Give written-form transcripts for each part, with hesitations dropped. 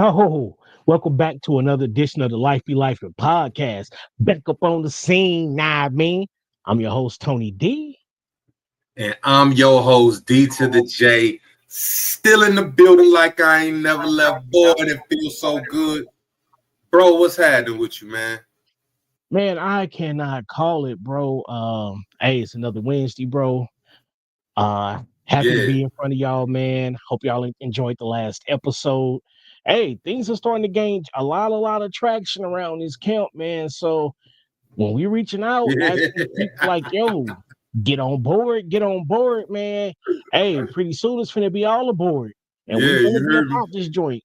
Oh, welcome back to another edition of the Life Be Life podcast. Back up on the scene, nah, man. I'm your host, Tony D. And I'm your host, D to the J. Still in the building like I ain't never left. Boy, it feels so good. Bro, what's happening with you, man? Man, I cannot call it, bro. Hey, it's another Wednesday, bro. Happy to Yeah. be in front of y'all, man. Hope y'all enjoyed the last episode. Hey, things are starting to gain a lot of traction around this camp, man. So when we reaching out, asking people like, yo, get on board, man. Hey, pretty soon it's finna be all aboard. And we Yeah, finna you be heard me. about this joint.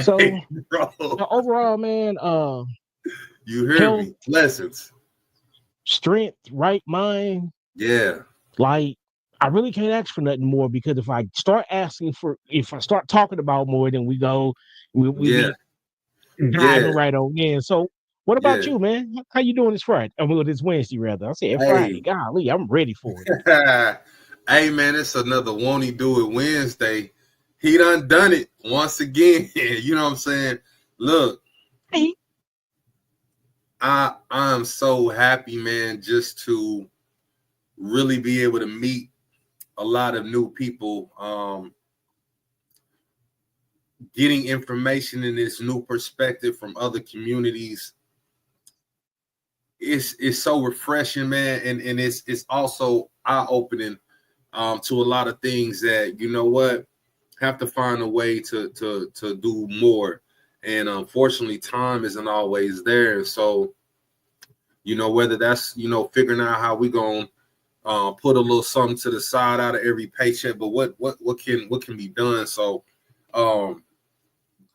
So Hey, bro. overall, man, You heard health, me. Blessings. strength, right mind, Yeah. like I really can't ask for nothing more because if I start talking about more, then we Yeah. be Yeah. diving right on in. So what about Yeah. you, man? How you doing this Friday? I mean, this Wednesday rather. I said Friday. Hey. Golly, I'm ready for it. Hey, man, it's another Won't He Do It Wednesday. He done it once again. You know what I'm saying? Look, Hey, I'm so happy, man, just to really be able to meet a lot of new people, getting information in this new perspective from other communities. It's so refreshing, man, and it's also eye opening to a lot of things that you know what have to find a way to do more, and unfortunately, time isn't always there. So whether that's figuring out how we gonna put a little something to the side out of every paycheck, but what can be done? So,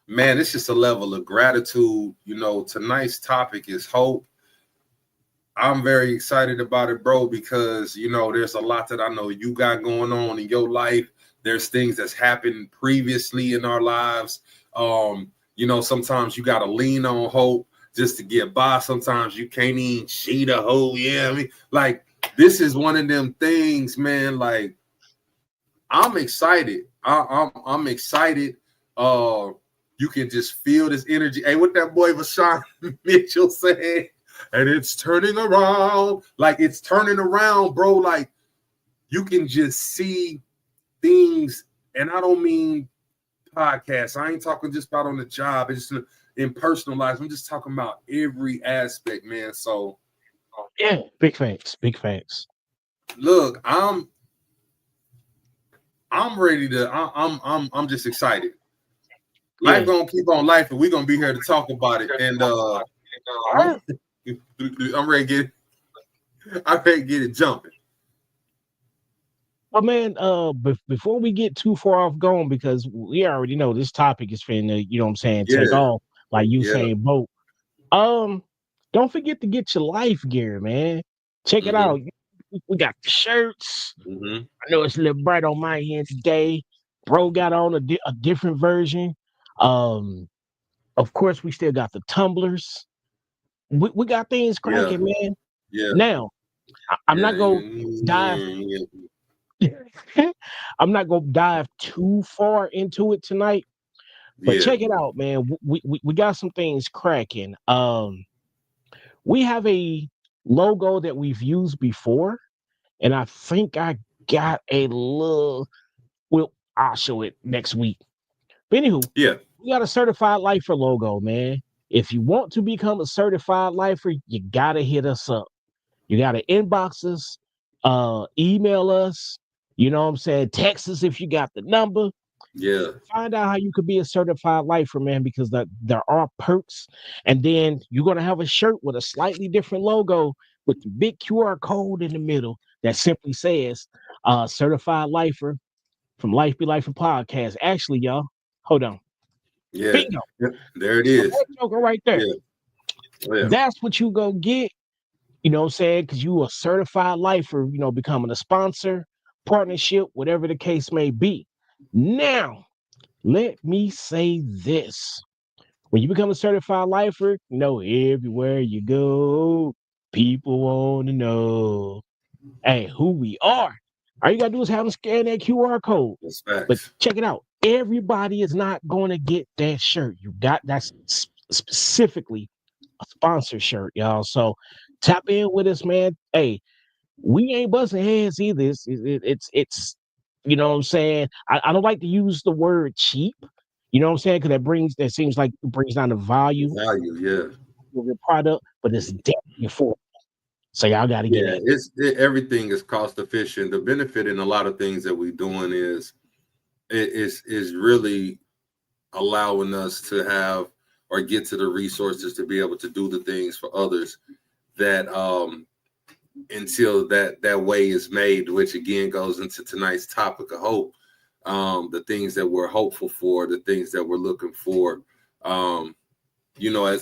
man, it's just a level of gratitude. Tonight's topic is hope. I'm very excited about it, bro, because there's a lot that I know you got going on in your life. There's things that's happened previously in our lives. Sometimes you gotta lean on hope just to get by. Sometimes you can't even see the hope. Yeah, I mean, like this is one of them things, man. Like I'm excited. I'm excited. You can just feel this energy. Hey, what that boy Vashawn Mitchell said, and it's turning around. Like it's turning around, bro. Like you can just see things, and I don't mean podcasts. I ain't talking just about on the job. It's just in personal life. I'm just talking about every aspect, man. So yeah, big facts, big facts. look, I'm ready to. I'm just excited. Life Yeah. gonna keep on life, and we're gonna be here to talk about it. And I'm, I'm ready to get it jumping. Well, man, before we get too far off going, because we already know this topic is finna, you know what I'm saying, take Yeah, off like you yeah. saying, boat. Um, don't forget to get your life gear, man. Check it Mm-hmm, out. We got the shirts. mm-hmm. I know it's a little bright on my end today. Bro got on a different version. Um, of course, we still got the tumblers. We got things Yeah, cracking, man. yeah, Now, I'm not yeah, gonna dive. yeah, I'm not gonna dive too far into it tonight, but yeah, check it out, man. We got some things cracking. We have a logo that we've used before, and I think I got a little. Well, I'll show it next week. But anywho, yeah. we got a certified lifer logo, man. If you want to become a certified lifer, you gotta hit us up. You gotta inbox us, email us. You know what I'm saying? Text us if you got the number. Yeah. Find out how you could be a certified lifer, man, because there are perks. And then you're gonna have a shirt with a slightly different logo with the big QR code in the middle that simply says certified lifer from Life Be Life and Podcast. Actually, y'all, hold on. Yeah. Bingo. Yeah. There it So is. that joker right there. Yeah. Yeah. That's what you go get, you know what I'm saying? Because you a certified lifer, becoming a sponsor, partnership, whatever the case may be. Now, let me say this. When you become a certified lifer, everywhere you go, people want to know, hey, who we are. All you gotta do is have them scan that QR code. That's But facts. check it out. everybody is not going to get that shirt. You got that's specifically a sponsor shirt, y'all. So tap in with us, man. Hey, we ain't busting heads either. It's you know what I'm saying. I don't like to use the word cheap. You know what I'm saying? Because that seems like it brings down the value Value, yeah. of your product, but it's definitely affordable. So y'all got to get Yeah, in. everything is cost efficient. The benefit in a lot of things that we're doing is really allowing us to have or get to the resources to be able to do the things for others that until that way is made, which again goes into tonight's topic of hope. The things that we're hopeful for, the things that we're looking for.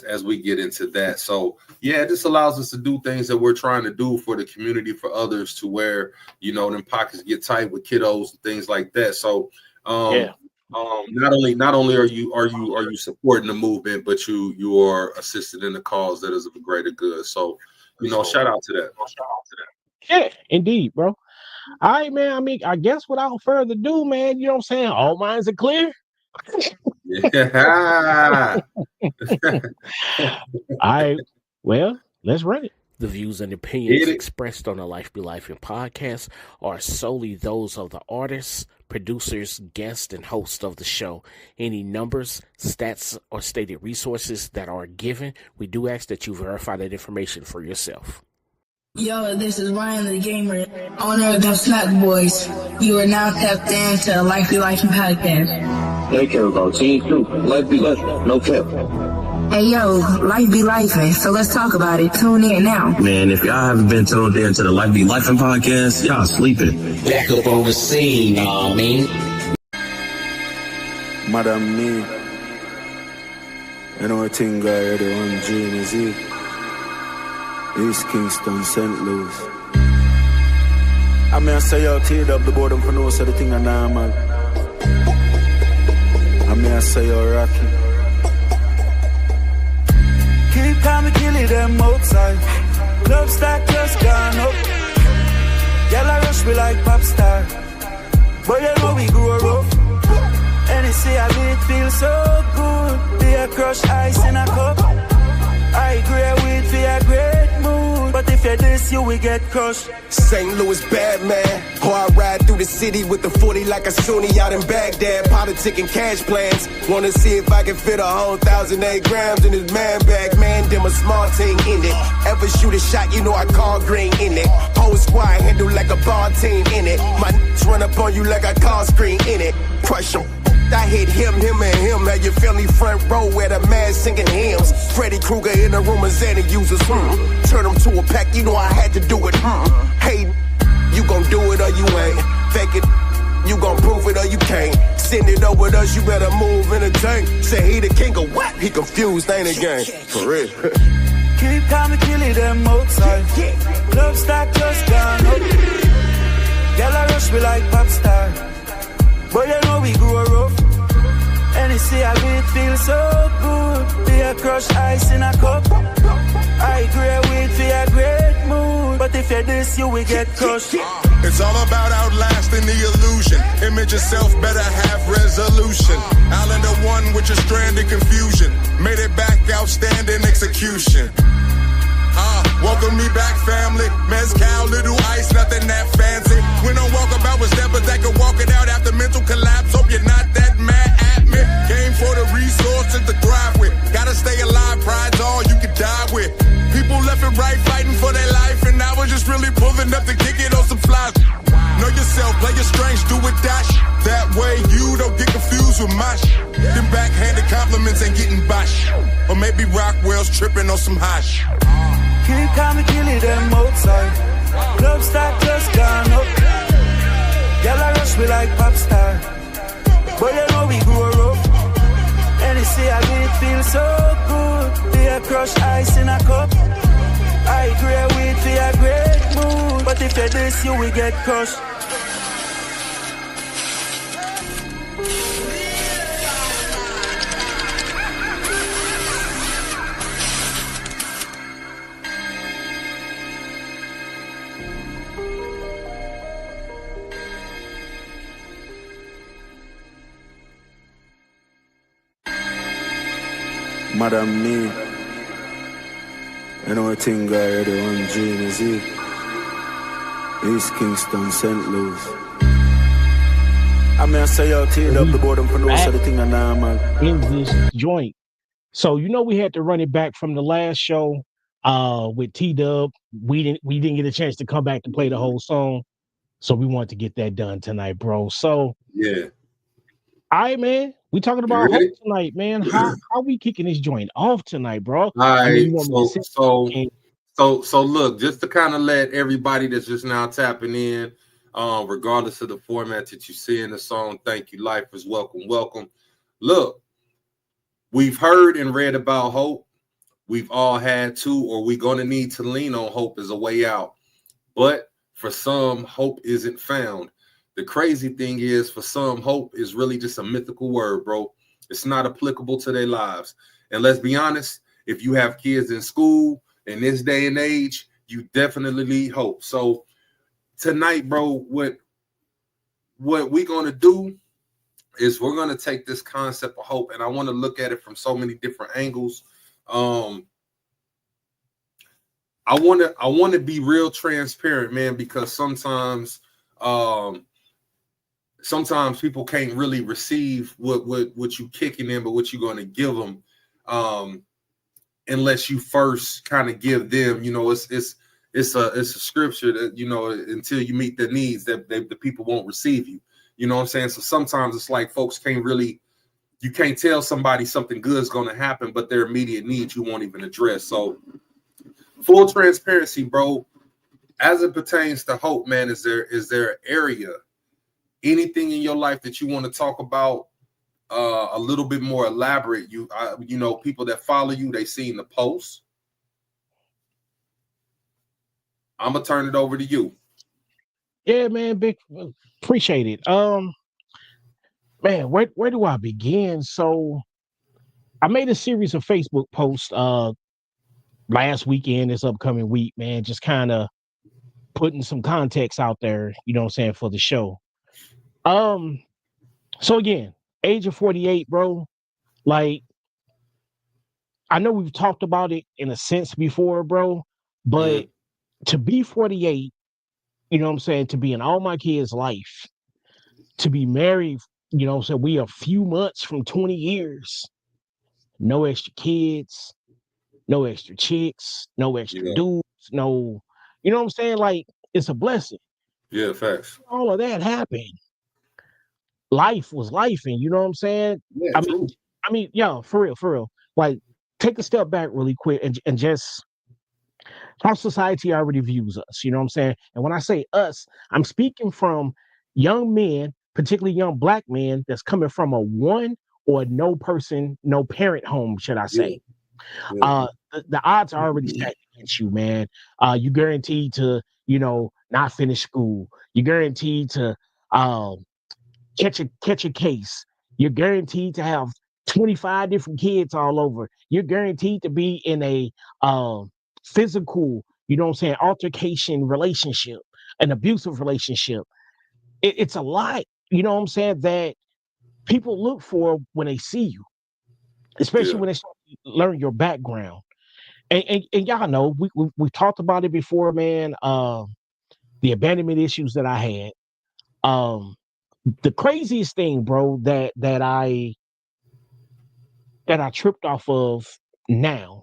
As we get into that. So yeah, it just allows us to do things that we're trying to do for the community, for others, to where, them pockets get tight with kiddos and things like that. So Yeah. not only are you supporting the movement, but you are assisting in the cause that is of a greater good. So, shout out to that. Yeah, indeed, bro. All right, man. I mean, I guess without further ado, man, you know what I'm saying? All minds are clear. Yeah. All right. Well, let's run it. The views and opinions expressed on the Life Be Life in podcast are solely those of the artists, producers, guests, and hosts of the show. Any numbers, stats, or stated resources that are given, we do ask that you verify that information for yourself. Yo, this is Ryan the Gamer, owner of the Snack Boys. You are now tapped into Life Be Life podcast. They care about team too. Life be life, no cap. Hey yo, life be lifing, so let's talk about it. Tune in now. Man, if y'all haven't been tuned in to the Life Be Lifing podcast, y'all sleeping. Back up on the scene, man. Madam me, you know a thing guy, the one dream is it. East Kingston, St. Louis. I mean, I say y'all teared up the boredom for no sort of thing, and normal. I mean, I say y'all rocky. Keep calm and kill it, them outside. Love stack just gone up. Y'all I rush me like pop star. But you know we grew rough. And you see how it feels so good. Be a crush ice in a cup. I agree with a great mood. But if you're this, you will get crushed. St. Louis bad man. Or I ride through the city with the 40 like a Sunni out in Baghdad. Politicking cash plans. Wanna see if I can fit a whole 1,008 grams in this man bag. Man, them a small thing in it. Ever shoot a shot, you know I call green in it. Whole squad handle like a ball team in it. My run up on you like a call screen in it. Crush them. I hit him, and him. Had your family front row where the man singing hymns. Freddy Krueger in the room and Xanny users. Turn them to a pack, you know I had to do it. Hey, you gon' do it or you ain't. Fake it, you gon' prove it or you can't. Send it over to us, you better move in the tank. Say he the king of what? He confused, ain't a gang. For real. Keep calm and kill it, them outside. Love stack just gone up. Y'all I rush me like pop star. But you know we grew rough. And you see how it feels so good. Be a crushed ice in a cup. I agree with a great mood. But if you're this, you will get crushed. It's all about outlasting the illusion. Image yourself, better have resolution. Islander one with your stranded confusion. Made it back, outstanding execution. Welcome me back, family. Mezcal, little ice, nothing that fancy. We don't walk about with steppers that can walk it out after mental collapse. Hope you're not that mad at me. Game for the resources to thrive with. Gotta stay alive, pride's all you can die with. People left and right fighting for their life, and I was just really pulling up to kick it on some flies. Know yourself, play your strengths, do it dash. That way you don't get confused with my shit. Them backhanded compliments ain't getting bash. Or maybe Rockwell's tripping on some hot shit. Keep calm and kill it, them outside. Love stack just gone up. Y'all I rush me like pop star. But you know we grew rough. And you see how it feels so good. Be a crushed ice in a cup. I agree with a great mood. But if you're this, you will get crushed. Madam Me. You know a thing guy, the one Gene is it. East Kingston, St. Louis. I mean, I say y'all teared up the bottom for those of the thing are normal. In this joint. So we had to run it back from the last show with T-Dub. We didn't get a chance to come back to play the whole song. So we wanted to get that done tonight, bro. So yeah. All right, man. We talking about hope tonight, man. How we kicking this joint off tonight, bro? All right. So look, just to kind of let everybody that's just now tapping in, regardless of the format that you see in the song, thank you, lifers, welcome. Look, we've heard and read about hope. We've all had to, or we're going to need to lean on hope as a way out. But for some, hope isn't found. The crazy thing is, for some, hope is really just a mythical word, bro. It's not applicable to their lives. And let's be honest, if you have kids in school in this day and age, you definitely need hope. So tonight, bro, what we're going to do is we're going to take this concept of hope, and I want to look at it from so many different angles. I want to be real transparent, man, because sometimes people can't really receive what you kicking in, but what you're going to give them, unless you first kind of give them. You know, it's a scripture that, you know, until you meet their needs, that the people won't receive you. You know what I'm saying? So sometimes it's like folks you can't tell somebody something good is going to happen, but their immediate needs you won't even address. So full transparency, bro, as it pertains to hope, man, is there an area, anything in your life that you want to talk about a little bit more elaborate? You know, people that follow you, they seen the post. I'm gonna turn it over to you. Yeah, man, big appreciate it. Man, where do I begin? So I made a series of Facebook posts last weekend, this upcoming week, man, just kind of putting some context out there, you know what I'm saying, for the show. So again, age of 48, bro. Like, I know we've talked about it in a sense before, bro, but to be 48, you know what I'm saying, to be in all my kids' life, to be married, you know what I'm saying, we are a few months from 20 years, no extra kids, no extra chicks, no extra dudes, no, you know what I'm saying? Like, it's a blessing. Yeah, facts. All of that happened. Life was life, and you know what I'm saying? Yeah, I mean, yeah, for real. Like, take a step back really quick and just how society already views us, you know what I'm saying? And when I say us, I'm speaking from young men, particularly young Black men, that's coming from a one or no parent home, should I say. Yeah. The odds are already stacked against you, man. You guaranteed to, you know, not finish school. You're guaranteed to catch a case. You're guaranteed to have 25 different kids all over. You're guaranteed to be in a physical, you know what I'm saying, altercation relationship, an abusive relationship. It's a lot, you know what I'm saying, that people look for when they see you, especially when they start to learn your background. And y'all know, we talked about it before, man. The abandonment issues that I had. The craziest thing, bro, that I tripped off of now.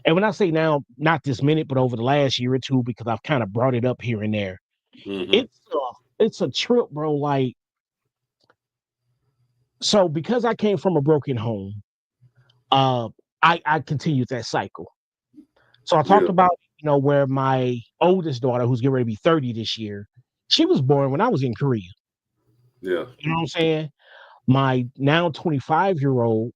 And when I say now, not this minute, but over the last year or two, because I've kind of brought it up here and there. It's a trip, bro. Like, so because I came from a broken home, I continued that cycle. So I talked about, you know, where my oldest daughter, who's getting ready to be 30 this year, she was born when I was in Korea. Yeah. You know what I'm saying? My now 25-year-old,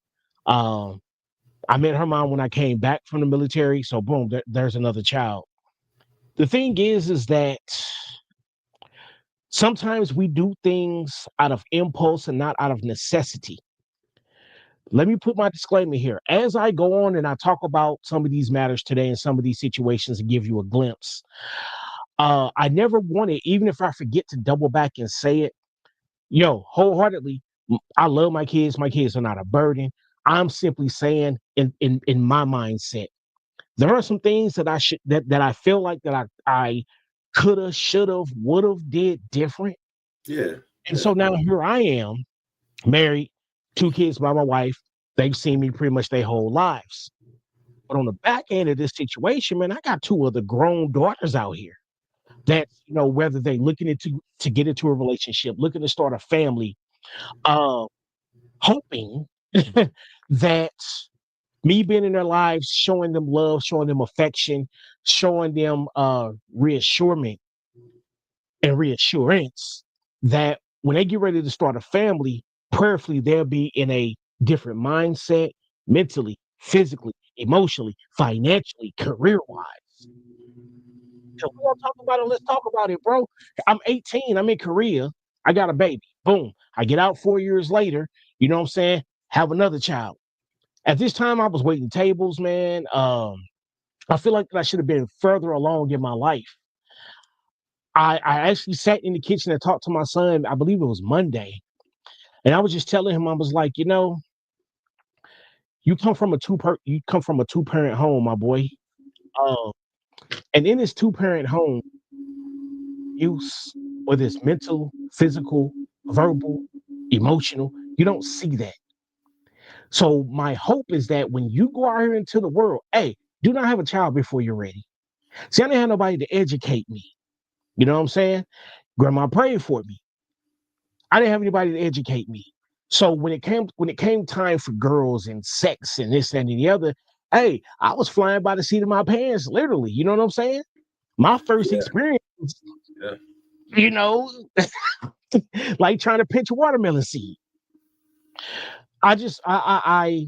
I met her mom when I came back from the military. So boom, there's another child. The thing is that sometimes we do things out of impulse and not out of necessity. Let me put my disclaimer here. As I go on and I talk about some of these matters today and some of these situations and give you a glimpse, I never wanted, even if I forget to double back and say it, wholeheartedly, I love my kids. My kids are not a burden. I'm simply saying in my mindset, there are some things that I feel like that I could have, should have, would have did different. Yeah. And so now here I am, married, 2 kids by my wife. They've seen me pretty much their whole lives. But on the back end of this situation, man, I got 2 other grown daughters out here that, whether they looking to get into a relationship, looking to start a family, uh, hoping that me being in their lives, showing them love, showing them affection, showing them reassurance and reassurance that when they get ready to start a family, prayerfully they'll be in a different mindset, mentally, physically, emotionally, financially, career-wise. So we don't talk about it. Let's talk about it, bro. I'm 18. I'm in Korea. I got a baby. Boom. I get out 4 years later. You know what I'm saying? Have another child. At this time, I was waiting tables, man. I feel like I should have been further along in my life. I actually sat in the kitchen and talked to my son. I believe it was Monday, and I was just telling him, I was like, you come from a two-parent home, my boy. Uh, and in this two-parent home, use, whether it's mental, physical, verbal, emotional, you don't see that. So my hope is that when you go out here into the world, hey, do not have a child before you're ready. See, I didn't have nobody to educate me. You know what I'm saying? Grandma prayed for me. I didn't have anybody to educate me. So when it came time for girls and sex and this and the other, hey, I was flying by the seat of my pants, literally. You know what I'm saying? My first experience, you know, like trying to pinch a watermelon seed. I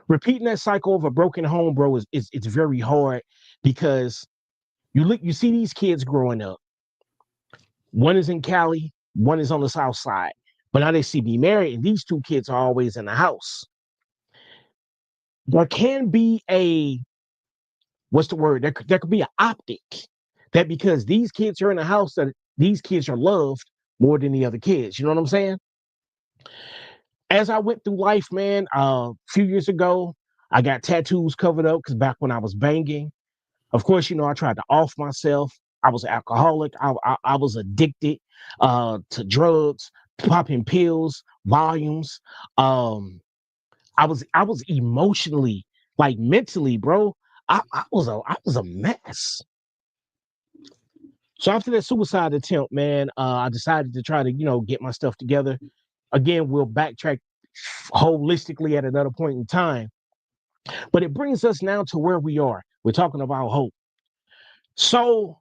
repeating that cycle of a broken home, bro, is it's very hard because you see these kids growing up. One is in Cali, one is on the South Side. But now they see me married, and these 2 kids are always in the house. There can be what's the word? There could be an optic that because these kids are in the house, that these kids are loved more than the other kids. You know what I'm saying? As I went through life, man, a few years ago, I got tattoos covered up because back when I was banging, of course, I tried to off myself. I was an alcoholic. I was addicted to drugs, popping pills, volumes. I was emotionally, like mentally, bro. I was a mess. So after that suicide attempt, man, I decided to try to get my stuff together. Again, we'll backtrack holistically at another point in time. But it brings us now to where we are. We're talking about hope. So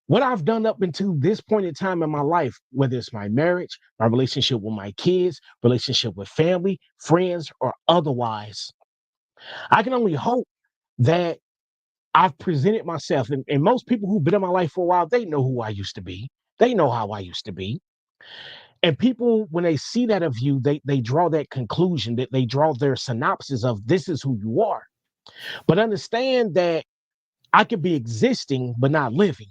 what I've done up until this point in time in my life, whether it's my marriage, my relationship with my kids, relationship with family, friends, or otherwise, I can only hope that I've presented myself. And most people who've been in my life for a while, they know who I used to be. They know how I used to be. And people, when they see that of you, they draw that conclusion, that they draw their synopsis of this is who you are. But understand that I could be existing, but not living.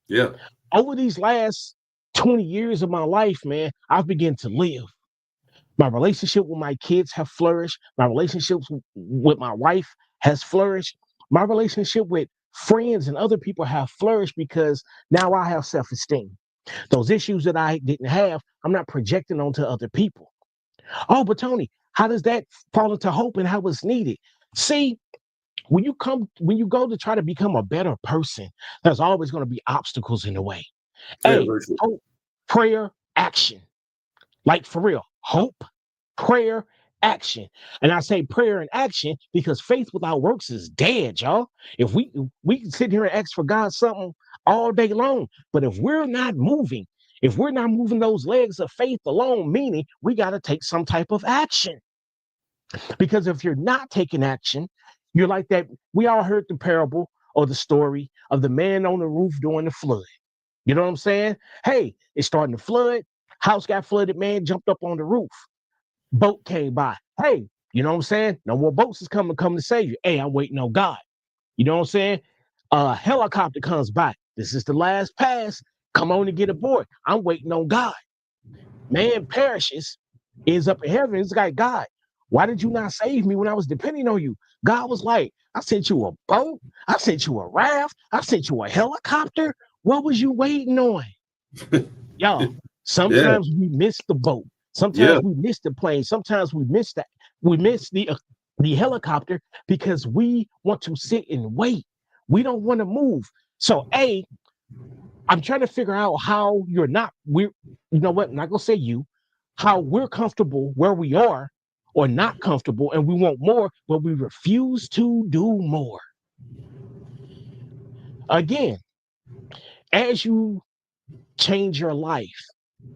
Yeah. Over these last 20 years of my life, man, I've begun to live. My relationship with my kids have flourished. My relationships with my wife has flourished. My relationship with friends and other people have flourished because now I have self-esteem. Those issues that I didn't have, I'm not projecting onto other people. Oh, but Tony, how does that fall into hope and how it's needed? See, when you go to try to become a better person, there's always going to be obstacles in the way. Yeah, Hey, hope, prayer, action. Like for real, hope, prayer, action. And I say prayer and action because faith without works is dead, y'all. If we can sit here and ask for God something all day long, but if we're not moving, those legs of faith alone, meaning we got to take some type of action. Because if you're not taking action, you're like that. We all heard the parable or the story of the man on the roof during the flood. You know what I'm saying? Hey, it's starting to flood. House got flooded, man jumped up on the roof. Boat came by. Hey, you know what I'm saying? No more boats is coming to save you. Hey, I'm waiting on God. You know what I'm saying? A helicopter comes by. This is the last pass. Come on and get aboard. I'm waiting on God. Man perishes, is up in heaven. It's like, God, why did you not save me when I was depending on you? God was like, I sent you a boat, I sent you a raft, I sent you a helicopter. What was you waiting on? Y'all, sometimes we miss the boat. Sometimes we miss the plane. Sometimes we miss the helicopter because we want to sit and wait. We don't want to move. So, I'm trying to figure out how you know what? I'm not gonna say you, how we're comfortable where we are or not comfortable, and we want more, but we refuse to do more. Again, as you change your life.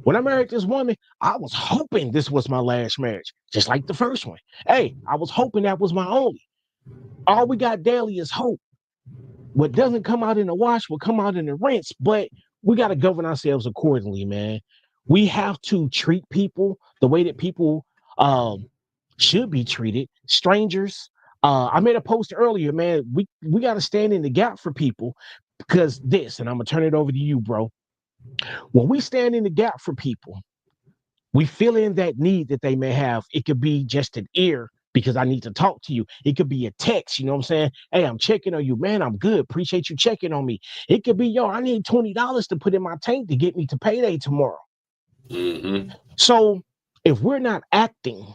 When I married this woman, I was hoping this was my last marriage, just like the first one. Hey, I was hoping that was my only. All we got daily is hope. What doesn't come out in the wash will come out in the rinse, but we got to govern ourselves accordingly, man. We have to treat people the way that people should be treated. Strangers. I made a post earlier, man. We got to stand in the gap for people because and I'm gonna turn it over to you, bro. When we stand in the gap for people, we fill in that need that they may have. It could be just an ear because I need to talk to you. It could be a text, you know what I'm saying? Hey, I'm checking on you, man. I'm good. Appreciate you checking on me. It could be, I need $20 to put in my tank to get me to payday tomorrow. Mm-hmm. So if we're not acting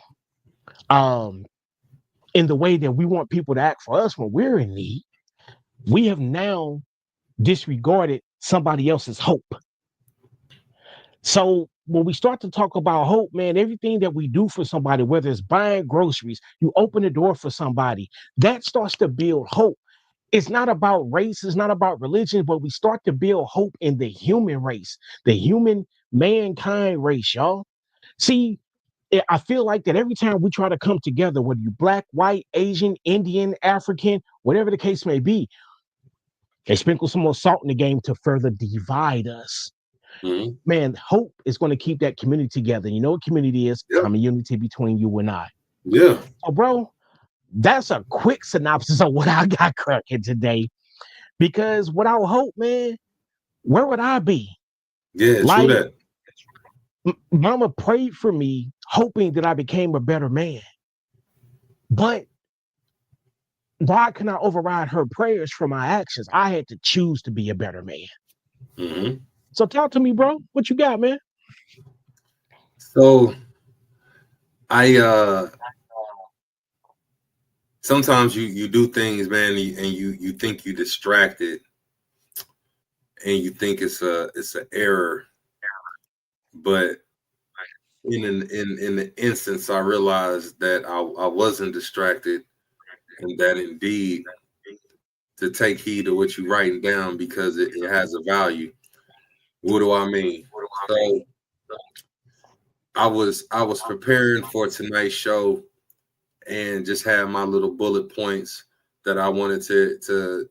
in the way that we want people to act for us when we're in need, we have now disregarded somebody else's hope. So when we start to talk about hope, man, everything that we do for somebody, whether it's buying groceries, you open the door for somebody, that starts to build hope. It's not about race, it's not about religion, but we start to build hope in the human race, the human mankind race, y'all. See, I feel like that every time we try to come together, whether you black, white, Asian, Indian, African, whatever the case may be, they sprinkle some more salt in the game to further divide us. Mm-hmm. Man, hope is going to keep that community together. You know what community is? Yep. Common unity between you and I. Yeah. So, bro, that's a quick synopsis of what I got cracking today. Because without hope, man, where would I be? Yeah, like, true that. Mama prayed for me, hoping that I became a better man. But God cannot override her prayers for my actions. I had to choose to be a better man. Mm-hmm. So talk to me, bro. What you got, man? So sometimes you do things, man, and you think you distracted and you think it's an error. But in the instance, I realized that I wasn't distracted, and that indeed to take heed of what you're writing down because it has a value. What do I mean? So I was preparing for tonight's show and just had my little bullet points that I wanted to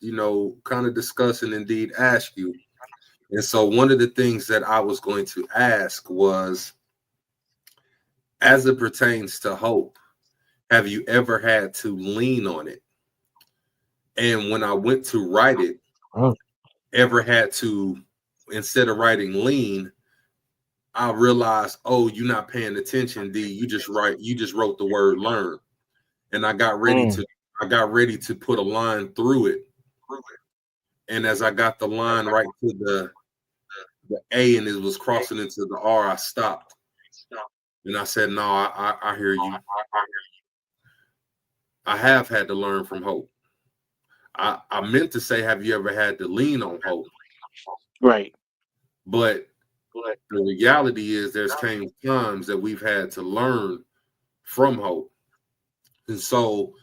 kind of discuss and indeed ask you. And so one of the things that I was going to ask was, as it pertains to hope, have you ever had to lean on it? And when I went to write it, ever had to, instead of writing lean, I realized, you're not paying attention, D. You just wrote the word learn. And I got ready to put a line through it. And as I got the line right to the A and it was crossing into the R, I stopped. And I said, no, I hear you. I have had to learn from hope. I meant to say, have you ever had to lean on hope? Right. But the reality is there's came times that we've had to learn from hope. And so,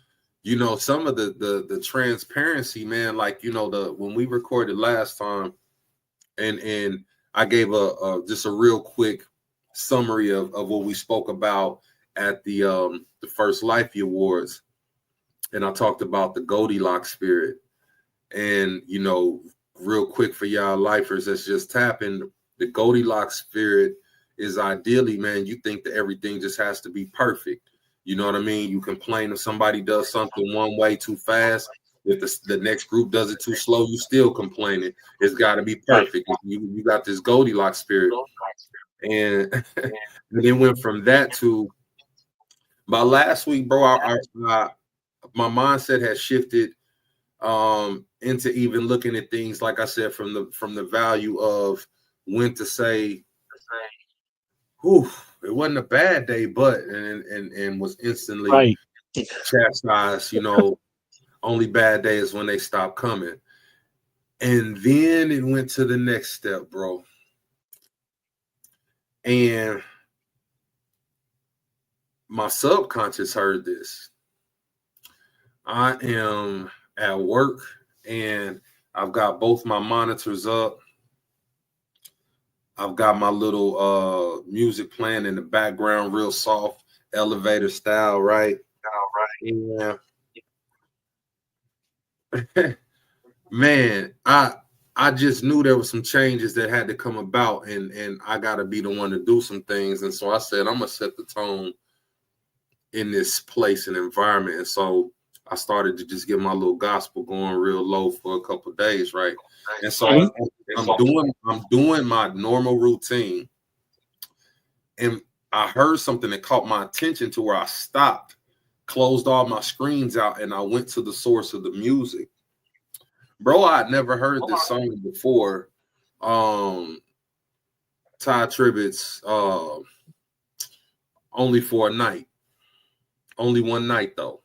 some of the transparency, man, like, when we recorded last time and I gave just a real quick summary of what we spoke about at the First Lifey Awards. And I talked about the Goldilocks spirit. And, real quick for y'all lifers that's just tapping, the Goldilocks spirit is ideally, man, you think that everything just has to be perfect. You know what I mean? You complain if somebody does something one way too fast. If the next group does it too slow, you still complaining. It's got to be perfect. You got this Goldilocks spirit. And and then went from that to by last week, bro. My mindset has shifted into even looking at things, like I said, from the value of when to say, whew, it wasn't a bad day, but and was instantly Right. chastised, only bad days when they stop coming. And then it went to the next step, bro. And my subconscious heard this. I am at work and I've got both my monitors up. I've got my little music playing in the background, real soft, elevator style, right? Yeah. Man, I just knew there were some changes that had to come about, and I got to be the one to do some things. And so I said, I'm gonna set the tone in this place and environment. And so I started to just get my little gospel going real low for a couple of days, right? And so I'm doing my normal routine, and I heard something that caught my attention to where I stopped, closed all my screens out, and I went to the source of the music. Bro, I'd never heard this song before. Ty Tribbett's Only for a Night. Only one night, though.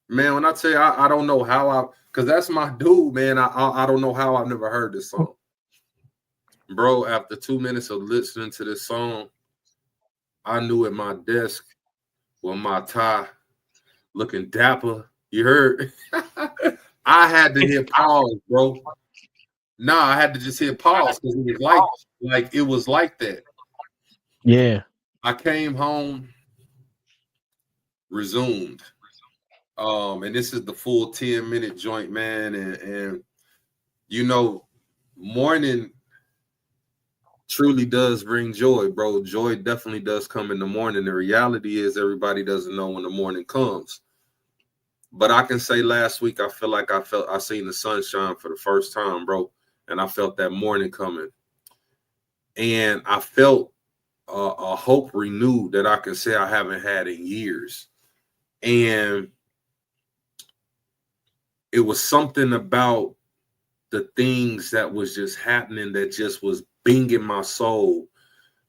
Man, when I tell you, I don't know how because that's my dude, man. I don't know how I've never heard this song. Bro, after 2 minutes of listening to this song, I knew at my desk with my tie looking dapper. You heard? I had to hit pause, bro. Nah, I had to just hit pause because it was like it was like that. Yeah. I came home, resumed. And this is the full 10-minute joint, man. And morning truly does bring joy, bro. Joy definitely does come in the morning. The reality is everybody doesn't know when the morning comes. But I can say last week, I seen the sunshine for the first time, bro. And I felt that morning coming. And I felt a hope renewed that I can say I haven't had in years. And it was something about the things that was just happening that just was binging my soul.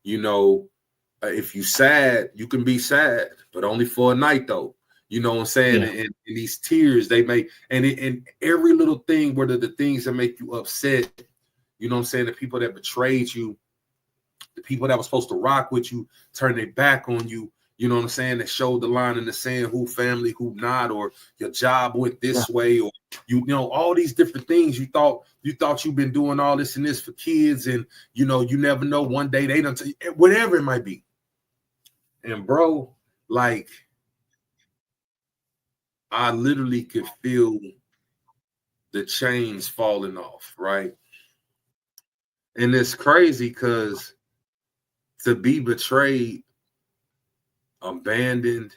If you sad, you can be sad, but only for a night, though. You know what I'm saying? Yeah. And these tears they make, and every little thing, whether the things that make you upset, you know what I'm saying? The people that betrayed you, the people that were supposed to rock with you, turn their back on you, you know what I'm saying? That showed the line in the sand, who family, who not, or your job went this way, or all these different things. You thought you've been doing all this and this for kids, and you never know, one day they don't, whatever it might be. And bro, like, I literally could feel the chains falling off, right? And it's crazy because to be betrayed, abandoned,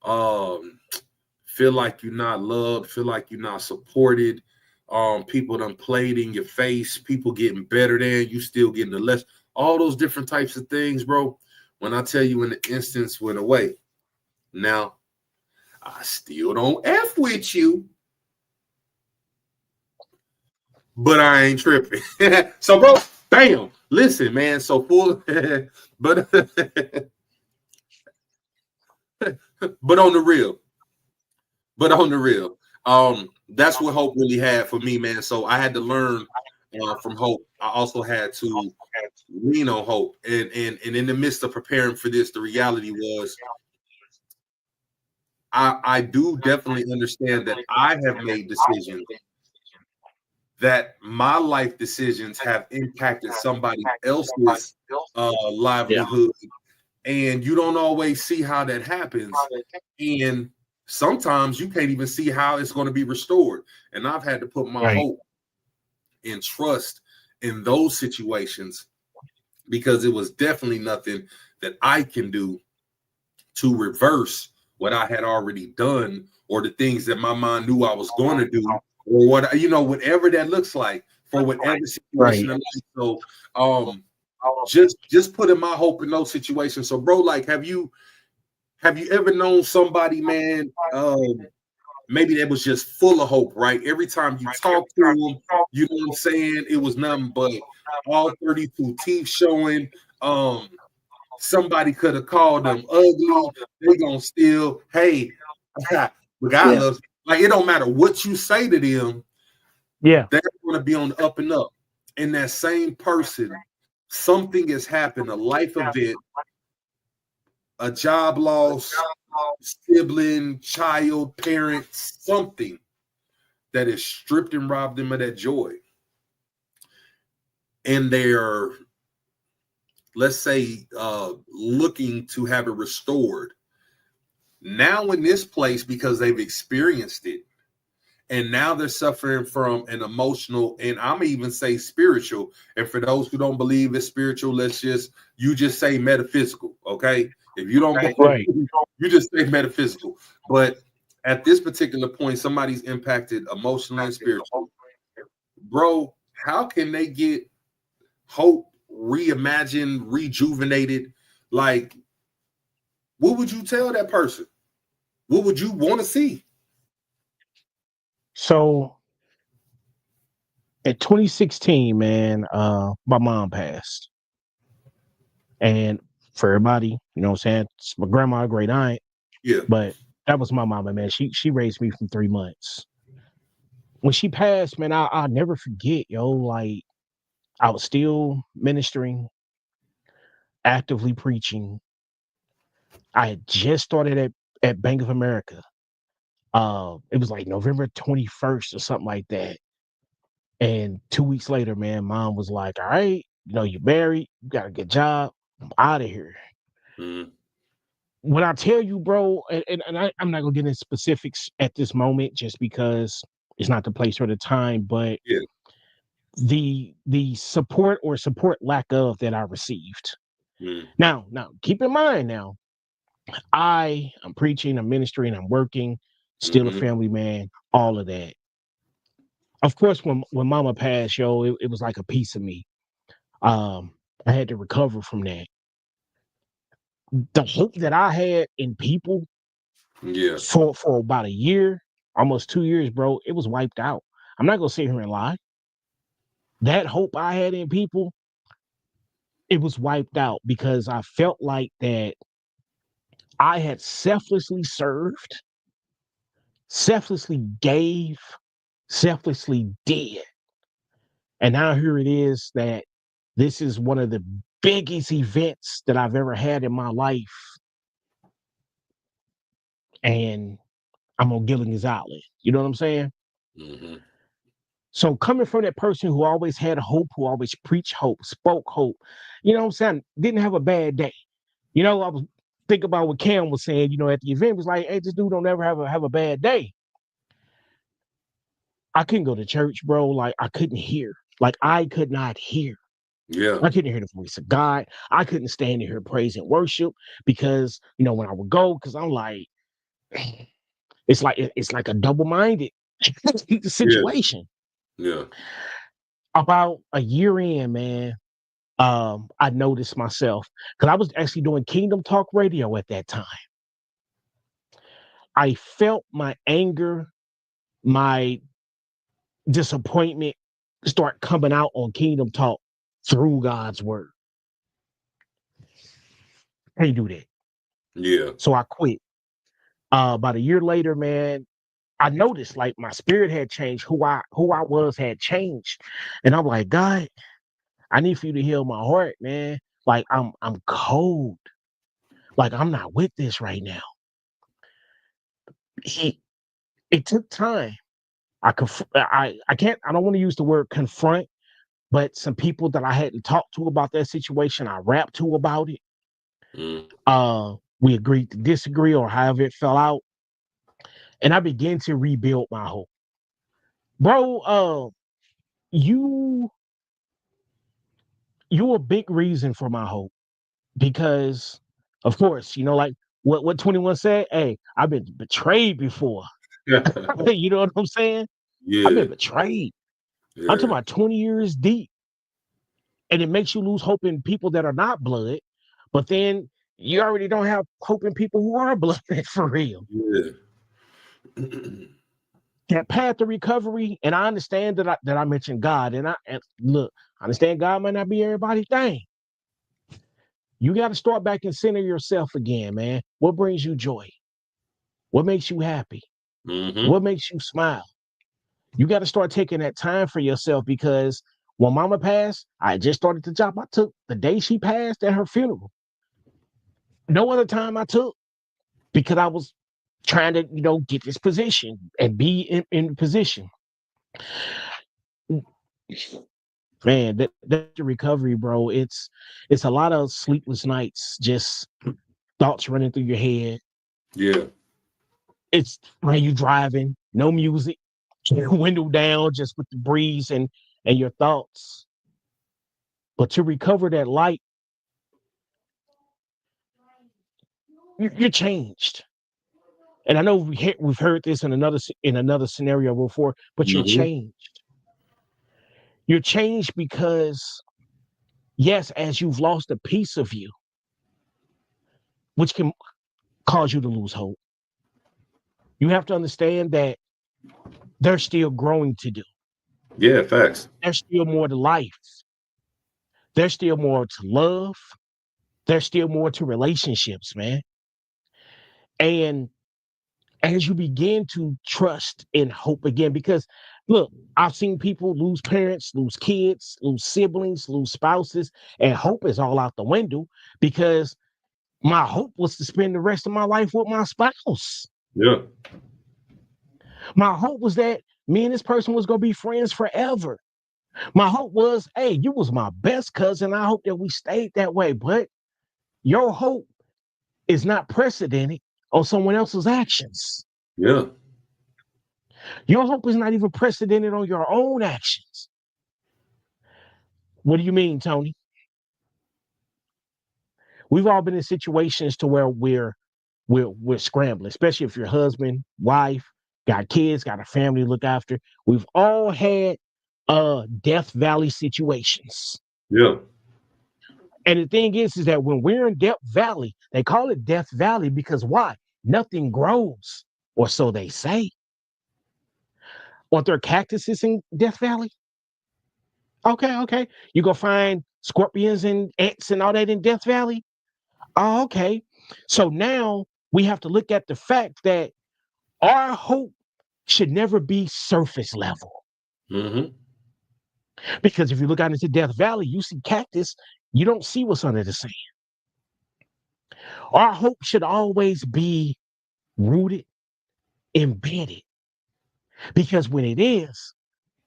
feel like you're not loved, feel like you're not supported, people done played in your face, people getting better than you, still getting the less, all those different types of things, bro. When I tell you, in the instance went away. Now, I still don't F with you, but I ain't tripping. So, bro, bam, listen, man. So full, but on the real, that's what Hope really had for me, man. So I had to learn from Hope. I also had to lean on Hope, and in the midst of preparing for this, the reality was, I do definitely understand that I have made decisions, that my life decisions have impacted somebody else's livelihood. And you don't always see how that happens. And sometimes you can't even see how it's going to be restored. And I've had to put my hope and trust in those situations, because it was definitely nothing that I can do to reverse what I had already done, or the things that my mind knew I was going to do, or whatever that looks like for whatever situation in life. So just putting my hope in those situations. So, bro, like, have you ever known somebody, man? Maybe that was just full of hope, right? Every time you talk to them, you know what I'm saying? It was nothing but all 32 teeth showing. Somebody could have called them ugly. They gonna still, hey, regardless, like it don't matter what you say to them. Yeah, They're gonna be on the up and up. And that same person, something has happened, a life event, a job loss, sibling, child, parent, something that has stripped and robbed them of that joy. And they're, let's say, looking to have it restored. Now in this place, because they've experienced it, and now they're suffering from an emotional, and I'm even say spiritual. And for those who don't believe it's spiritual, you just say metaphysical, okay? If you don't believe, you just say metaphysical. But at this particular point, somebody's impacted emotionally and spiritually. Bro, how can they get hope reimagined, rejuvenated? Like, what would you tell that person? What would you want to see? So in 2016, man, my mom passed. And for everybody, you know what I'm saying? It's my grandma, great aunt. Yeah. But that was my mama, man. She raised me from 3 months. When she passed, man, I'll never forget, yo. Like, I was still ministering, actively preaching. I had just started at Bank of America. It was like November 21st or something like that. And 2 weeks later, man, mom was like, all right, you know, you're married, you got a good job, I'm out of here. Mm-hmm. When I tell you, bro, I'm not gonna get into specifics at this moment just because it's not the place or the time, but yeah. the support or support lack of that I received. Mm-hmm. Now, keep in mind I'm preaching, I'm ministering, I'm working, still a family man, all of that. Of course, when mama passed, yo, it was like a piece of me. I had to recover from that. The hope that I had in people for about a year, almost 2 years, bro, it was wiped out. I'm not gonna sit here and lie. That hope I had in people, it was wiped out because I felt like that I had selflessly served, selflessly gave, selflessly did. And now here it is that this is one of the biggest events that I've ever had in my life. And I'm on Gilligan's Island. You know what I'm saying? Mm-hmm. So coming from that person who always had hope, who always preached hope, spoke hope, you know what I'm saying? Didn't have a bad day. You know, I was thinking about what Cam was saying, you know, at the event. It was like, hey, this dude don't ever have a bad day. I couldn't go to church, bro. Like, I couldn't hear. Like, I could not hear. Yeah. I couldn't hear the voice of God. I couldn't stand to hear praise and worship because, you know, when I would go, because I'm like, it's like a double-minded situation. Yeah. About a year in, man, I noticed myself because I was actually doing Kingdom Talk Radio at that time. I felt my anger, my disappointment start coming out on Kingdom Talk through God's word. Can't do that. Yeah. So I quit. About a year later, man, I noticed like my spirit had changed. Who I was had changed, and I'm like, God, I need for you to heal my heart, man. Like I'm cold. Like I'm not with this right now. It took time. I can't. I don't want to use the word confront, but some people that I hadn't talked to about that situation, I rapped to about it. We agreed to disagree or however it fell out, and I began to rebuild my hope, bro. You're a big reason for my hope because, of course, you know, like what 21 said. Hey, I've been betrayed before. You know what I'm saying? Yeah. I've been betrayed. I'm talking about 20 years deep. And it makes you lose hope in people that are not blood, but then you already don't have hope in people who are blood for real. Yeah. That path to recovery, and I understand that I mentioned God, and look, I understand God might not be everybody's thing. You got to start back and center yourself again, man. What brings you joy? What makes you happy? What makes you smile? You got to start taking that time for yourself, because when mama passed, I just started the job I took the day she passed at her funeral. No other time I took, because I was trying to, get this position and be in position. Man, that's the recovery, bro. It's a lot of sleepless nights, just thoughts running through your head. Yeah. It's when you driving, no music, window down, just with the breeze and your thoughts. But to recover that light, you're changed. And I know we've heard this in another scenario before, but you're changed. You're changed because, yes, as you've lost a piece of you, which can cause you to lose hope, you have to understand that there's still growing to do. Yeah, facts. There's still more to life. There's still more to love. There's still more to relationships, man. And as you begin to trust and hope again, because look, I've seen people lose parents, lose kids, lose siblings, lose spouses, and hope is all out the window, because my hope was to spend the rest of my life with my spouse. Yeah. My hope was that me and this person was going to be friends forever. My hope was, hey, you was my best cousin. I hope that we stayed that way. But your hope is not precedented on someone else's actions. Yeah. Your hope is not even precedented on your own actions. What do you mean, Tony? We've all been in situations to where we're scrambling, especially if your husband, wife, got kids, got a family to look after. We've all had Death Valley situations. Yeah. And the thing is that when we're in Death Valley, they call it Death Valley because why? Nothing grows, or so they say. Aren't there cactuses in Death Valley? Okay. You go find scorpions and ants and all that in Death Valley? Oh, okay. So now we have to look at the fact that our hope should never be surface level. Because if you look out into Death Valley, you see cactus, you don't see what's under the sand. Our hope should always be rooted, embedded. Because when it is,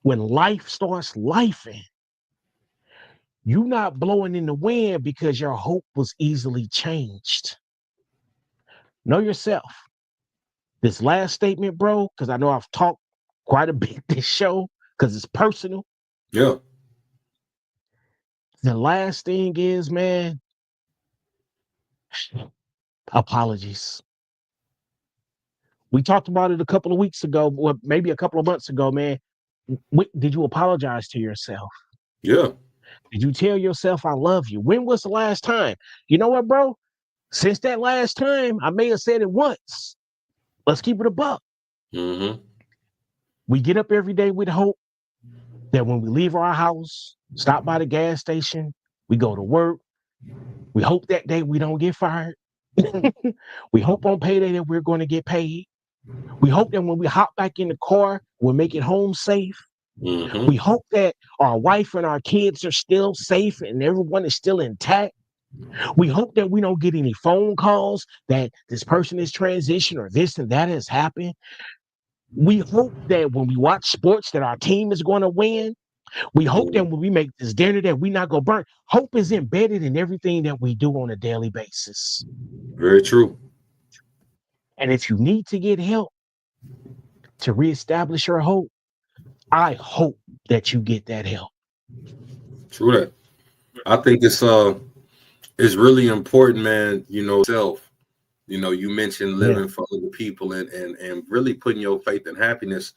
when life starts lifing, you're not blowing in the wind because your hope was easily changed. Know yourself. This last statement, bro, because I know I've talked quite a bit this show because it's personal. Yeah. The last thing is, man, apologies. We talked about it a couple of weeks ago, or maybe a couple of months ago, man. Did you apologize to yourself? Yeah. Did you tell yourself I love you? When was the last time? You know what, bro? Since that last time, I may have said it once. Let's keep it a buck. We get up every day with hope that when we leave our house, stop by the gas station, we go to work. We hope that day we don't get fired. We hope on payday that we're going to get paid. We hope that when we hop back in the car, we'll make it home safe. We hope that our wife and our kids are still safe and everyone is still intact. We hope that we don't get any phone calls that this person is transitioned or this and that has happened. We hope that when we watch sports that our team is going to win. We hope that when we make this dinner that we're not going to burn. Hope is embedded in everything that we do on a daily basis. Very true. And if you need to get help to reestablish your hope, I hope that you get that help. True that. I think it's really important, man. Self. You mentioned living for other people and really putting your faith in happiness.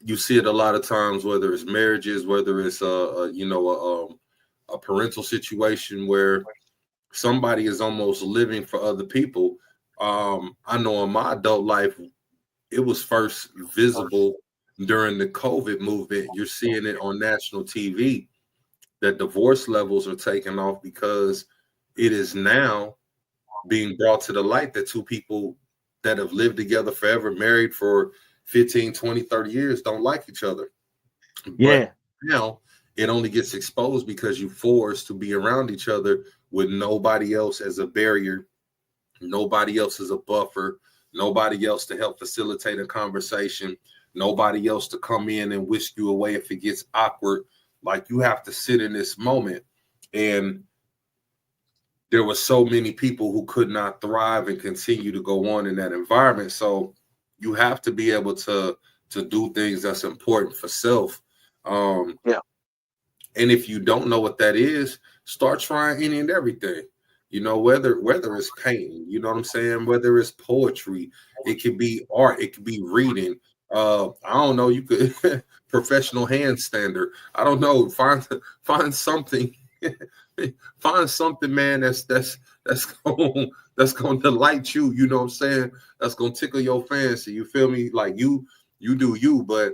you see it a lot of times, whether it's marriages, whether it's a parental situation where somebody is almost living for other people. I know in my adult life, it was first visible during the COVID movement. You're seeing it on national TV that divorce levels are taking off because it is now being brought to the light that two people that have lived together forever, married for 15, 20, 30 years, don't like each other. Yeah. But now it only gets exposed because you're forced to be around each other with nobody else as a barrier, nobody else as a buffer, nobody else to help facilitate a conversation, nobody else to come in and whisk you away if it gets awkward. Like, you have to sit in this moment. And there were so many people who could not thrive and continue to go on in that environment. So you have to be able to do things that's important for self. Yeah. And if you don't know what that is, start trying any and everything. You know, whether it's painting, you know what I'm saying? Whether it's poetry, it could be art, it could be reading. I don't know, you could professional handstander. I don't know, find something. Find something, man, that's going to delight you, you know what I'm saying? That's going to tickle your fancy. You feel me? Like, you do you, but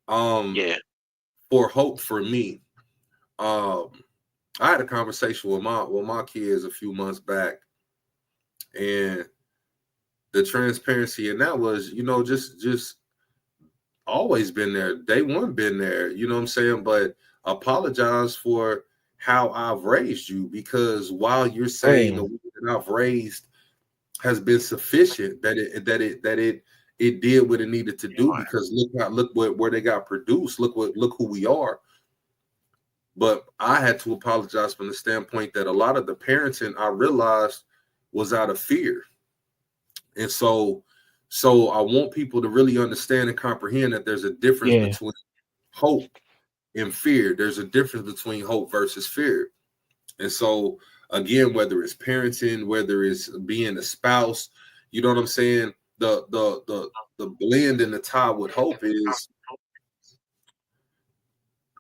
Yeah. for hope for me, I had a conversation with my kids a few months back, and the transparency, and that was, you know, just always been there. Day one been there, you know what I'm saying? But apologize for how I've raised you, because while you're saying the way that I've raised has been sufficient, that it did what it needed to do, because look where they got produced. Look who we are. But I had to apologize from the standpoint that a lot of the parenting I realized was out of fear. And so I want people to really understand and comprehend that there's a difference between hope and fear. There's a difference between hope versus fear. And so, again, whether it's parenting, whether it's being a spouse, you know what I'm saying? The blend and the tie with hope is,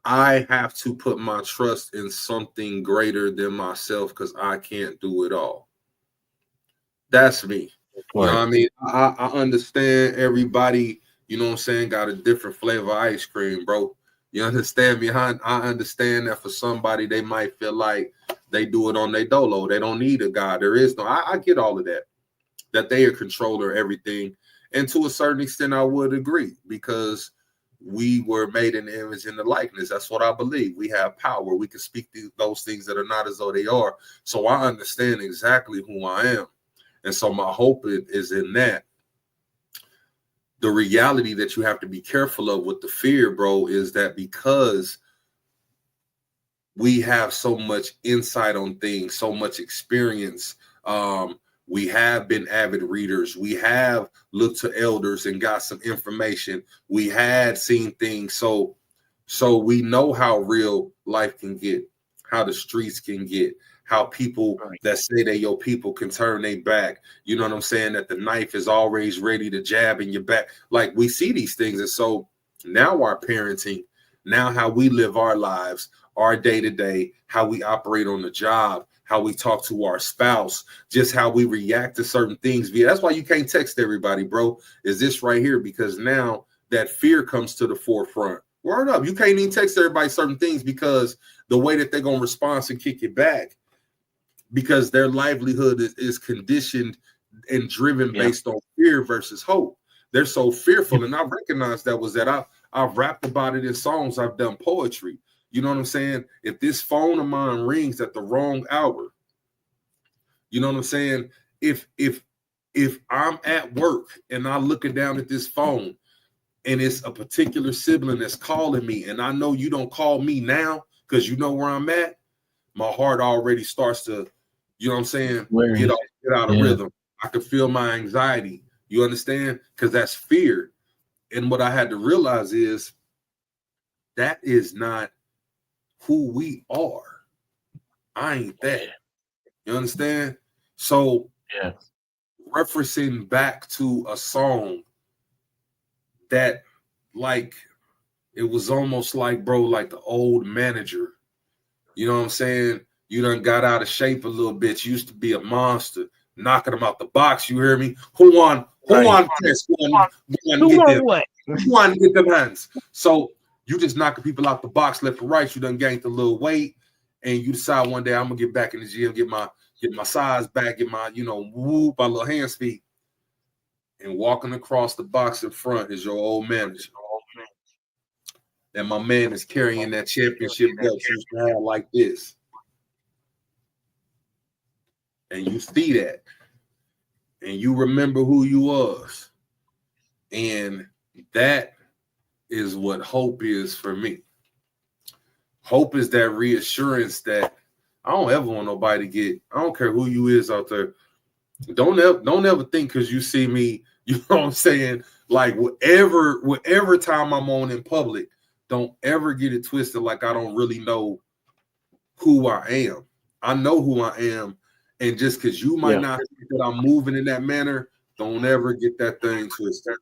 I have to put my trust in something greater than myself, because I can't do it all. That's me. You know what I mean? I understand everybody, you know what I'm saying, got a different flavor of ice cream, bro. You understand me? I understand that for somebody, they might feel like they do it on their dolo. They don't need a God. There is no, I get all of that they are controller of everything. And to a certain extent, I would agree, because we were made in the image and the likeness. That's what I believe. We have power. We can speak those things that are not as though they are. So I understand exactly who I am. And so my hope is in that. The reality that you have to be careful of with the fear, bro, is that because we have so much insight on things, so much experience, we have been avid readers. We have looked to elders and got some information. We had seen things. So we know how real life can get, how the streets can get, how people that say they your people can turn their back. You know what I'm saying? That the knife is always ready to jab in your back. Like, we see these things. And so now our parenting, now how we live our lives, our day-to-day, how we operate on the job, how we talk to our spouse, just how we react to certain things. That's why you can't text everybody, bro, is this right here, because now that fear comes to the forefront. Word up. You can't even text everybody certain things, because the way that they're going to respond and kick it back, because their livelihood is conditioned and driven based on fear versus hope. They're so fearful. And I recognize that I've rapped about it in songs. I've done poetry. You know what I'm saying? If this phone of mine rings at the wrong hour, you know what I'm saying? If I'm at work and I'm looking down at this phone and it's a particular sibling that's calling me, and I know you don't call me now because you know where I'm at, my heart already starts to, you know what I'm saying, get out of rhythm. I can feel my anxiety. You understand? Because that's fear. And what I had to realize is that is not who we are. I ain't that. You understand? So referencing back to a song that like it was almost like, bro, like the old manager. You know what I'm saying? You done got out of shape a little bit. You used to be a monster, knocking them out the box. You hear me? Who won test? Who won get them? Who won get them hands? So you just knocking people out the box left and right. You done gained a little weight, and you decide one day I'm gonna get back in the gym, get my size back, get my, whoop, my little hand speed. And walking across the box in front is your old manager. And my man is carrying that championship belt you used to have like this. And you see that. And you remember who you was. And that is what hope is for me. Hope is that reassurance that I don't ever want nobody to get, I don't care who you is out there. Don't ever think because you see me, you know what I'm saying? Like whatever time I'm on in public, don't ever get it twisted like I don't really know who I am. I know who I am. And just because you might not think that I'm moving in that manner, don't ever get that thing twisted.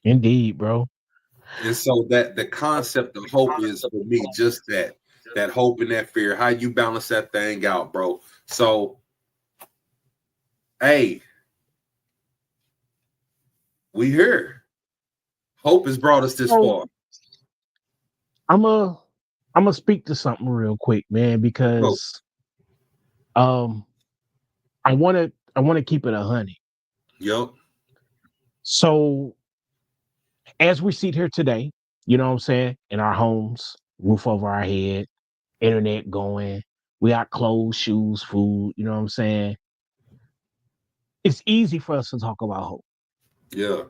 Indeed, bro. And so that the concept of hope is for me just that hope and that fear, how you balance that thing out, bro. So, hey, we here. Hope has brought us this far. I'm gonna speak to something real quick, man, because I want to keep it 100. Yep. So as we sit here today, you know what I'm saying, in our homes, roof over our head, internet going, we got clothes, shoes, food, you know what I'm saying? It's easy for us to talk about hope. Yeah.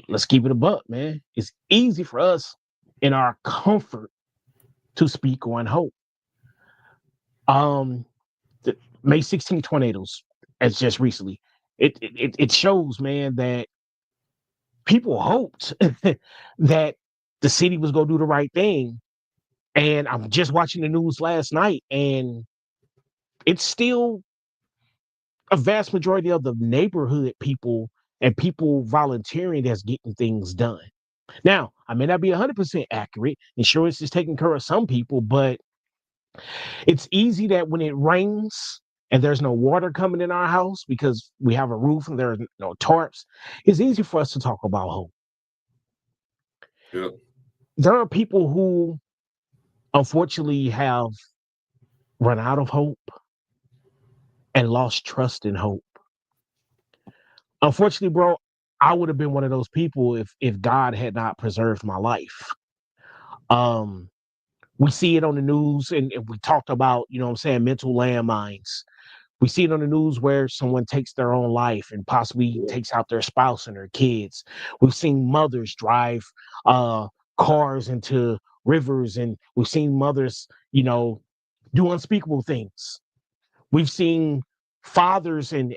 Let's keep it a buck, man. It's easy for us in our comfort to speak on hope. The May 16 tornadoes, as just recently, it shows, man, that people hoped that the city was gonna do the right thing. And I'm just watching the news last night, and it's still a vast majority of the neighborhood people and people volunteering that's getting things done. Now, I may not be 100% accurate. Insurance is taking care of some people, but it's easy that when it rains and there's no water coming in our house because we have a roof and there are no tarps, it's easy for us to talk about hope. Yeah. There are people who unfortunately have run out of hope and lost trust in hope. Unfortunately, bro, I would have been one of those people if God had not preserved my life. We see it on the news, and we talked about, you know what I'm saying, mental landmines. We see it on the news where someone takes their own life and possibly takes out their spouse and their kids. We've seen mothers drive cars into rivers, and we've seen mothers, do unspeakable things. We've seen fathers and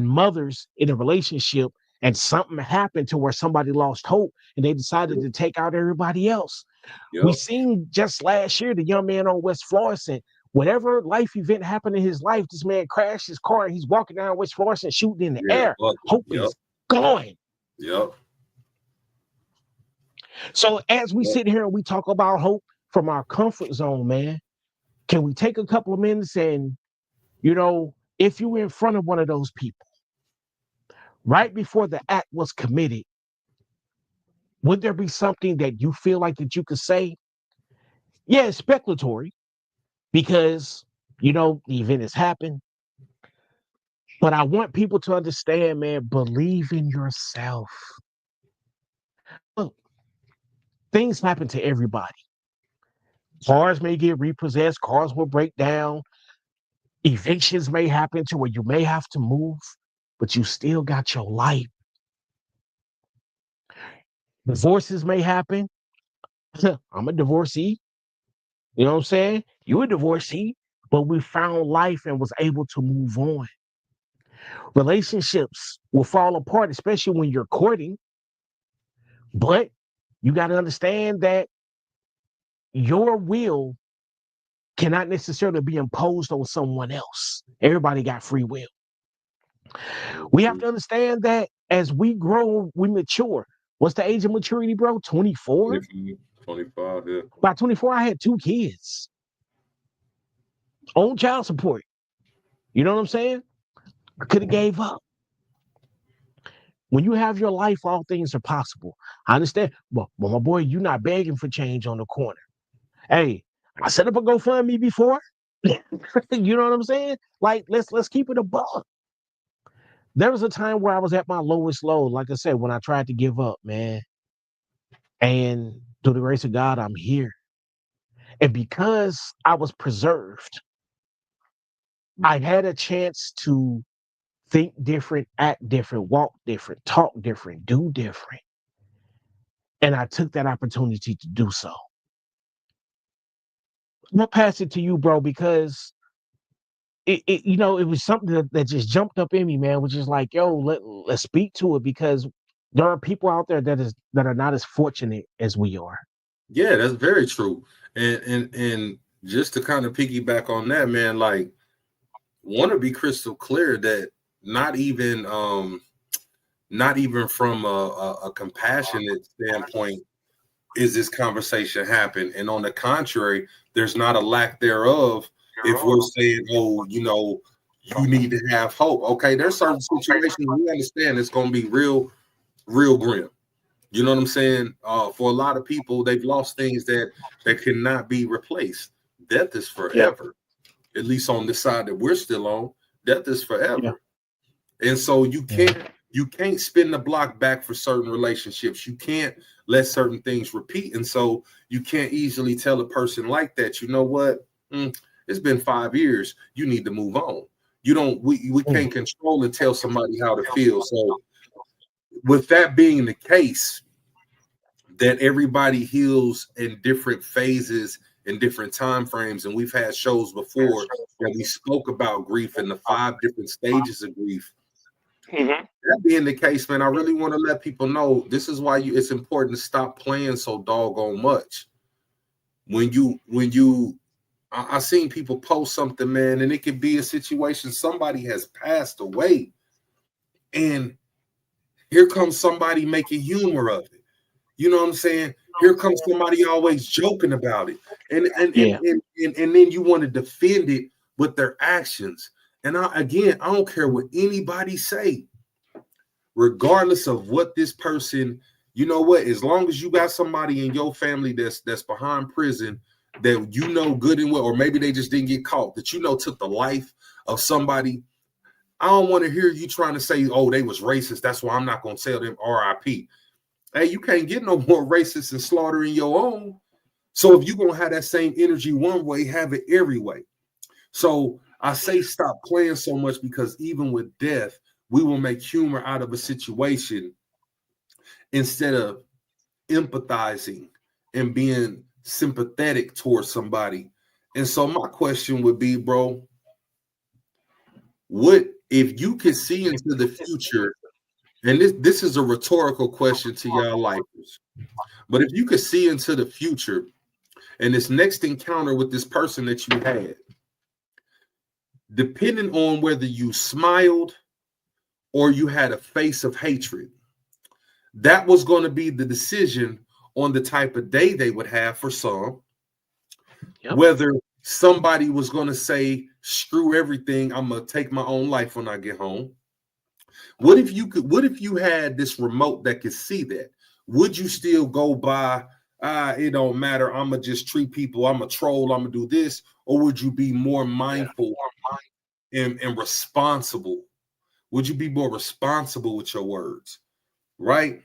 mothers in a relationship, and something happened to where somebody lost hope and they decided to take out everybody else. Yep. We seen just last year the young man on West Florissant. Whatever life event happened in his life, this man crashed his car and he's walking down West Florissant shooting in the air. Hope is gone. Yep. So as we sit here and we talk about hope from our comfort zone, man, can we take a couple of minutes and, if you were in front of one of those people right before the act was committed, would there be something that you feel like that you could say? Yeah, it's speculatory because, the event has happened. But I want people to understand, man, believe in yourself. Look, things happen to everybody. Cars may get repossessed, cars will break down, evictions may happen to where you may have to move, but you still got your life. Divorces may happen. I'm a divorcee. You know what I'm saying? You're a divorcee, but we found life and was able to move on. Relationships will fall apart, especially when you're courting. But you got to understand that your will cannot necessarily be imposed on someone else. Everybody got free will. We have to understand that as we grow, we mature. What's the age of maturity, bro? 24? 25, yeah. By 24, I had 2 kids. On child support. You know what I'm saying? I could have gave up. When you have your life, all things are possible. I understand. But my boy, you're not begging for change on the corner. Hey, I set up a GoFundMe before. You know what I'm saying? Like, let's keep it a buck. There was a time where I was at my lowest low, like I said, when I tried to give up, man. And through the grace of God, I'm here. And because I was preserved, I had a chance to think different, act different, walk different, talk different, do different. And I took that opportunity to do so. I'm gonna pass it to you, bro, because it was something that just jumped up in me, man, which is like, yo, let's speak to it, because there are people out there that are not as fortunate as we are. Yeah, that's very true. And just to kind of piggyback on that, man, like, want to be crystal clear that not even from a compassionate standpoint is this conversation happen. And on the contrary, there's not a lack thereof if we're saying, oh, you need to have hope. Okay, there's certain situations we understand it's going to be real grim. You know what I'm saying? For a lot of people, they've lost things that cannot be replaced. Death is forever. Yeah. At least on the side that we're still on, death is forever. Yeah. And so you can't spin the block back for certain relationships. You can't let certain things repeat. And so you can't easily tell a person like that, you know what? It's been 5 years. You need to move on. We can't control and tell somebody how to feel. So with that being the case, that everybody heals in different phases in different time frames, and we've had shows before that we spoke about grief and the 5 different stages of grief. Mm-hmm. That being the case, man, I really want to let people know this is why it's important to stop playing so doggone much. I seen people post something, man, and it could be a situation somebody has passed away, and here comes somebody making humor of it. You know what I'm saying? Here comes somebody always joking about it. And then you want to defend it with their actions. And I don't care what anybody say, regardless of what this person, you know what, as long as you got somebody in your family that's behind prison that you know good and well, or maybe they just didn't get caught, that took the life of somebody, I don't want to hear you trying to say, oh, they was racist, that's why I'm not going to tell them RIP. Hey, you can't get no more racist and slaughtering your own. So if you're going to have that same energy one way, have it every way. So I say stop playing so much, because even with death, we will make humor out of a situation instead of empathizing and being sympathetic towards somebody. And so my question would be, bro, what if you could see into the future? And this is a rhetorical question to y'all lifers. But if you could see into the future and this next encounter with this person that you had, depending on whether you smiled or you had a face of hatred, that was going to be the decision on the type of day they would have for some. Yep. Whether somebody was going to say, screw everything, I'm going to take my own life when I get home. What if you had this remote that could see that? Would you still go by, it don't matter, I'm going to just treat people, I'm a troll, I'm going to do this? Or would you be more mindful and responsible? Would you be more responsible with your words? Right?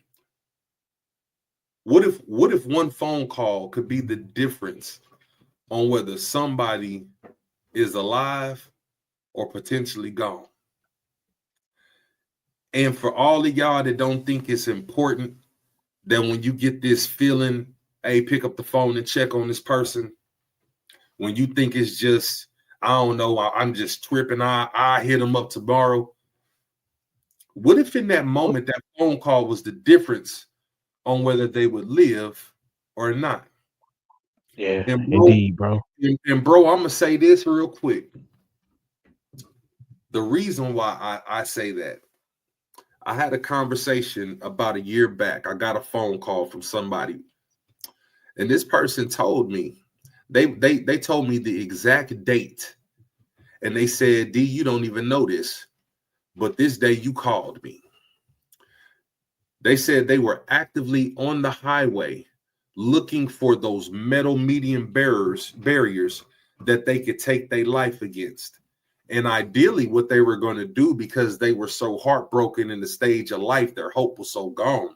What if one phone call could be the difference on whether somebody is alive or potentially gone? And for all of y'all that don't think it's important, that when you get this feeling, hey, pick up the phone and check on this person, when you think it's just, I don't know, I'm just tripping, I hit them up tomorrow. What if in that moment that phone call was the difference on whether they would live or not? Yeah, and bro, indeed, bro. And bro, I'm going to say this real quick. The reason why I say that, I had a conversation about a year back. I got a phone call from somebody, and this person told me they told me the exact date, and they said, "D, you don't even know this, but this day you called me." They said they were actively on the highway looking for those metal medium barriers that they could take their life against. And ideally, what they were going to do, because they were so heartbroken in the stage of life, their hope was so gone.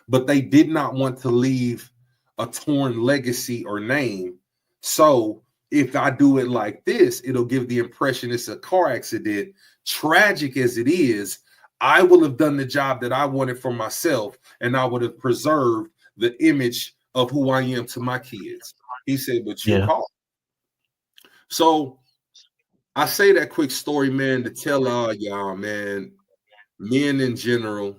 But they did not want to leave a torn legacy or name. So if I do it like this, it'll give the impression it's a car accident. Tragic as it is, I will have done the job that I wanted for myself, and I would have preserved the image of who I am to my kids. He said, but you called. So I say that quick story, man, to tell y'all, man, men in general,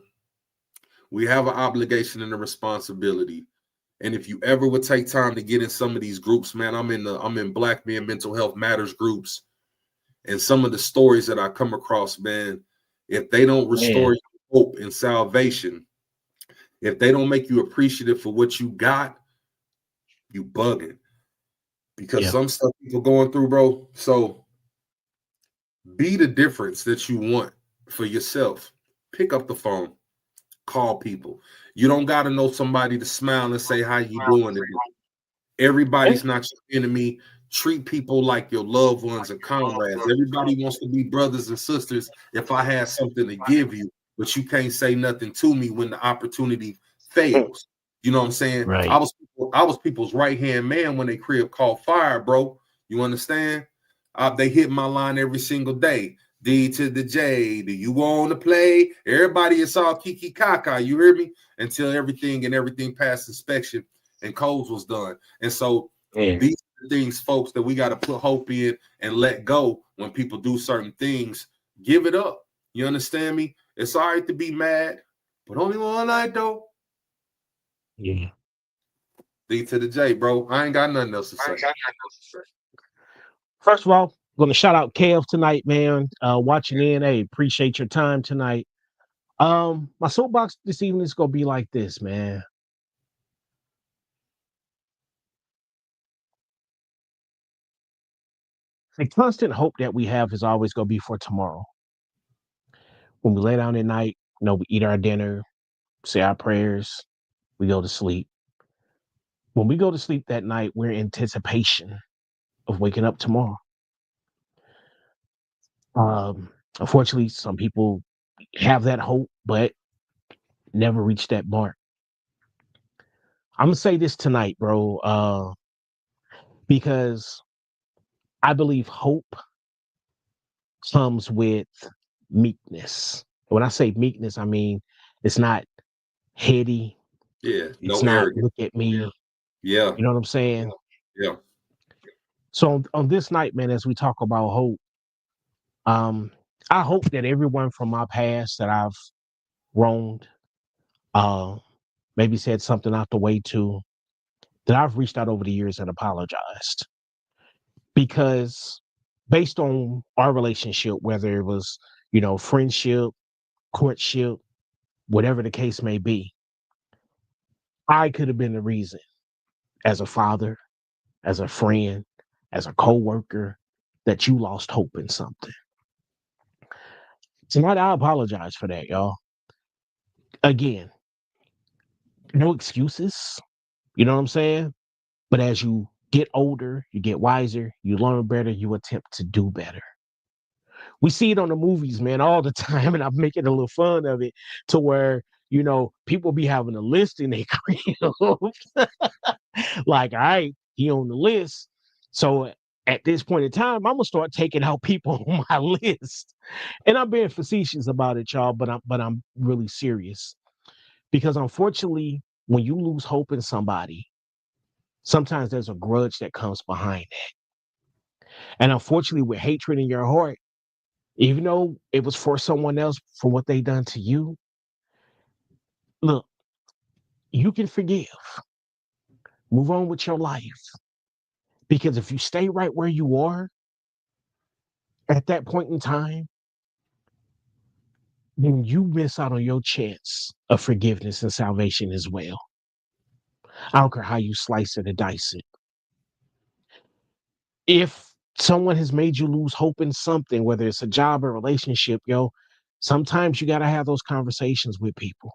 we have an obligation and a responsibility. And if you ever would take time to get in some of these groups, man, I'm in Black Men Mental Health Matters groups, and some of the stories that I come across, man, if they don't restore your hope and salvation, if they don't make you appreciative for what you got, you bugging. Because some stuff people going through, bro. So be the difference that you want for yourself. Pick up the phone, call people. You don't got to know somebody to smile and say how you doing. Everybody's not your enemy. Treat people like your loved ones and comrades. Everybody wants to be brothers and sisters. If I had something to give you, but you can't say nothing to me when the opportunity fails. You know what I'm saying? Right. I was people's right-hand man when they crib caught fire, bro. You understand? They hit my line every single day. D to the J, do you want to play? Everybody is all kiki kaka, you hear me? Until everything passed inspection and codes was done. And so these are the things, folks, that we got to put hope in and let go when people do certain things. Give it up. You understand me? It's all right to be mad, but only one night, though. Yeah. D to the J, bro. I ain't got nothing else to say. First of all, I'm going to shout out Kev tonight, man. Watching in. Hey, appreciate your time tonight. My soapbox this evening is going to be like this, man. The constant hope that we have is always going to be for tomorrow. When we lay down at night, we eat our dinner, say our prayers, we go to sleep. When we go to sleep that night, we're in anticipation of waking up tomorrow. Unfortunately, some people have that hope, but never reach that mark. I'm going to say this tonight, bro, because I believe hope comes with meekness. When I say meekness, I mean it's not heady. Yeah, it's not arrogance. Look at me. Yeah. You know what I'm saying? Yeah. So on this night, man, as we talk about hope, I hope that everyone from my past that I've wronged, maybe said something out the way to, that I've reached out over the years and apologized. Because based on our relationship, whether it was, friendship, courtship, whatever the case may be, I could have been the reason, as a father, as a friend, as a coworker, that you lost hope in something. Tonight, I apologize for that, y'all. Again, no excuses. You know what I'm saying? But as you get older, you get wiser, you learn better, you attempt to do better. We see it on the movies, man, all the time, and I'm making a little fun of it, to where, people be having a list in their crib. Like, all right, he on the list. So at this point in time, I'm gonna start taking out people on my list. And I'm being facetious about it, y'all, but I'm really serious. Because unfortunately, when you lose hope in somebody, sometimes there's a grudge that comes behind that. And unfortunately, with hatred in your heart, even though it was for someone else, for what they done to you, look, you can forgive. Move on with your life. Because if you stay right where you are at that point in time, then you miss out on your chance of forgiveness and salvation as well. I don't care how you slice it or dice it. If someone has made you lose hope in something, whether it's a job or relationship, sometimes you got to have those conversations with people.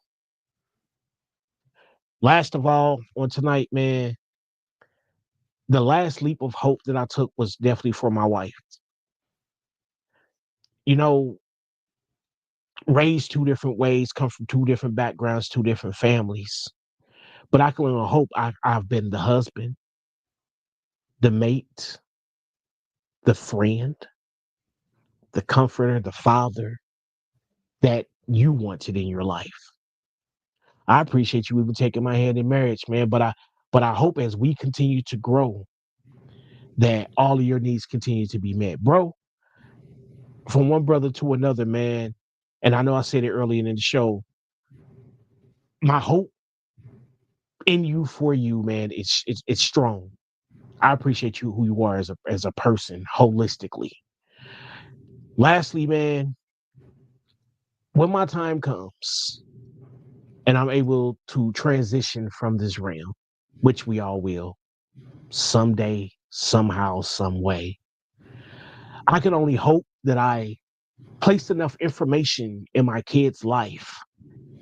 Last of all, on tonight, man, the last leap of hope that I took was definitely for my wife. You know, raised two different ways, come from two different backgrounds, two different families. But I can only hope I've been the husband, the mate, the friend, the comforter, the father that you wanted in your life. I appreciate you even taking my hand in marriage, man. But I hope as we continue to grow, that all of your needs continue to be met, bro. From one brother to another, man. And I know I said it earlier in the show. My hope in you for you, man, it's strong. I appreciate you who you are as a person holistically. Lastly, man, when my time comes and I'm able to transition from this realm, which we all will, someday, somehow, some way, I can only hope that I placed enough information in my kids' life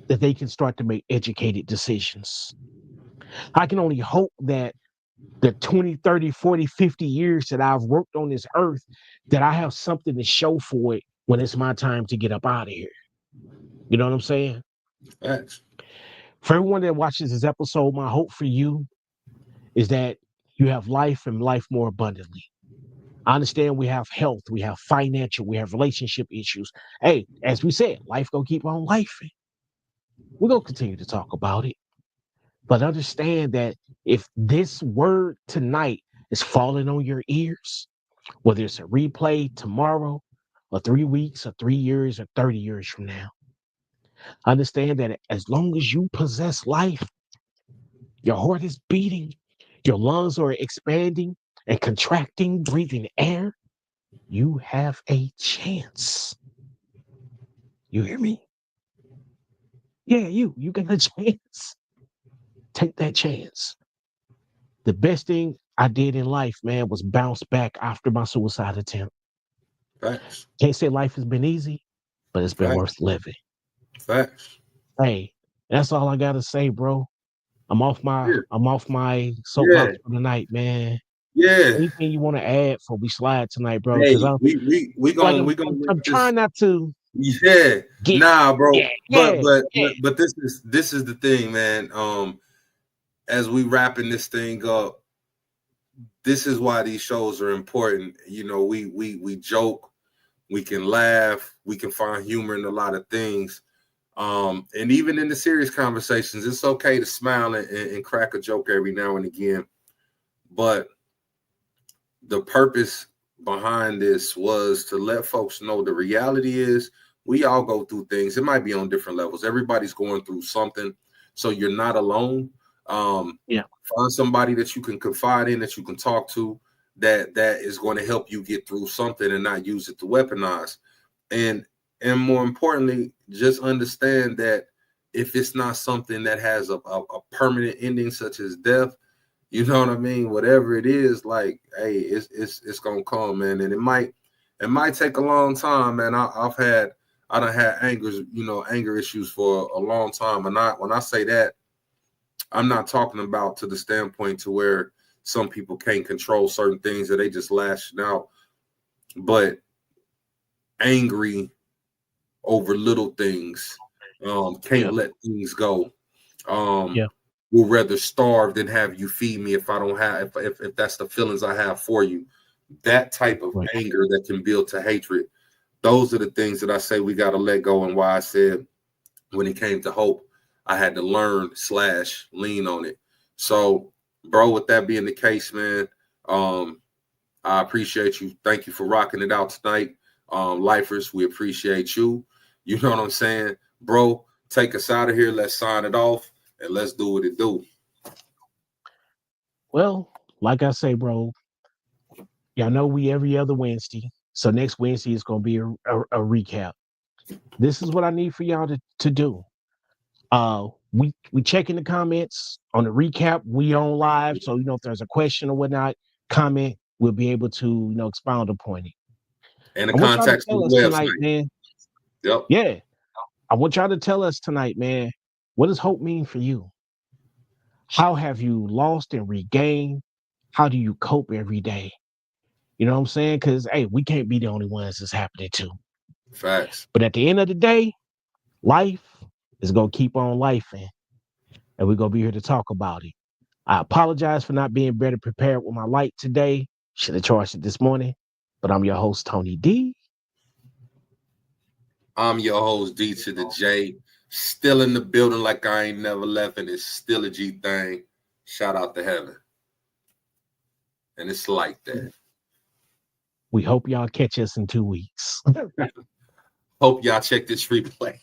that they can start to make educated decisions. I can only hope that the 20, 30, 40, 50 years that I've worked on this earth, that I have something to show for it when it's my time to get up out of here. You know what I'm saying? Thanks. For everyone that watches this episode, my hope for you is that you have life and life more abundantly. I understand we have health, we have financial, we have relationship issues. Hey, as we said, life gonna keep on lifing. We're gonna continue to talk about it. But understand that if this word tonight is falling on your ears, whether it's a replay tomorrow, or 3 weeks, or 3 years, or 30 years from now, understand that as long as you possess life, your heart is beating, your lungs are expanding and contracting, breathing air, you have a chance. You hear me? Yeah, you got a chance. Take that chance. The best thing I did in life, man, was bounce back after my suicide attempt. Facts. Can't say life has been easy, but it's been Facts. worth living. Facts. Hey, that's all I gotta say, bro. I'm off Yeah. my Yeah. soapbox for the night, man. Yeah. Anything you want to add before we slide tonight, bro? Hey, Because I'm we like gonna we gonna I'm let this. trying not to Yeah. get Nah, bro. yeah, But yeah, but yeah. but this is the thing, man. As we wrapping this thing up, this is why these shows are important. You know, we joke, we can laugh, we can find humor in a lot of things. And even in the serious conversations, it's okay to smile and crack a joke every now and again. But the purpose behind this was to let folks know the reality is we all go through things. It might be on different levels. Everybody's going through something. So you're not alone. Yeah. Find somebody that you can confide in, that you can talk to, that is going to help you get through something and not use it to weaponize. And more importantly, just understand that if it's not something that has a permanent ending, such as death, you know what I mean? Whatever it is, like, hey, it's gonna come, man. And it might take a long time, man. I done had anger issues for a long time. And when I say that, I'm not talking about to the standpoint to where some people can't control certain things that they just lashing out, but angry over little things, can't let things go. Will rather starve than have you feed me if I don't have if that's the feelings I have for you. That type of anger that can build to hatred. Those are the things that I say we got to let go, and why I said when it came to hope, I had to lean on it. So, bro, with that being the case, man, I appreciate you. Thank you for rocking it out tonight. Lifers, we appreciate you. You know what I'm saying? Bro, take us out of here. Let's sign it off and let's do what it do. Well, like I say, bro, y'all know we every other Wednesday. So next Wednesday is gonna be a recap. This is what I need for y'all to do. We check in the comments on the recap. We on live, so if there's a question or whatnot, comment. We'll be able to expound upon it. And the I want y'all to contacts tell on us the tonight, website. man. Yep. Yeah, I want y'all to tell us tonight, man. What does hope mean for you? How have you lost and regained? How do you cope every day? You know what I'm saying? Because hey, we can't be the only ones it's happening to. Facts. But at the end of the day, life is gonna keep on lifing, and we're gonna be here to talk about it. I apologize for not being better prepared with my light today. Should have charged it this morning, but I'm your host, Tony D. I'm your host, D to the J. Still in the building like I ain't never left, and it's still a G thing. Shout out to heaven. And it's like that. We hope y'all catch us in 2 weeks. Hope y'all check this replay.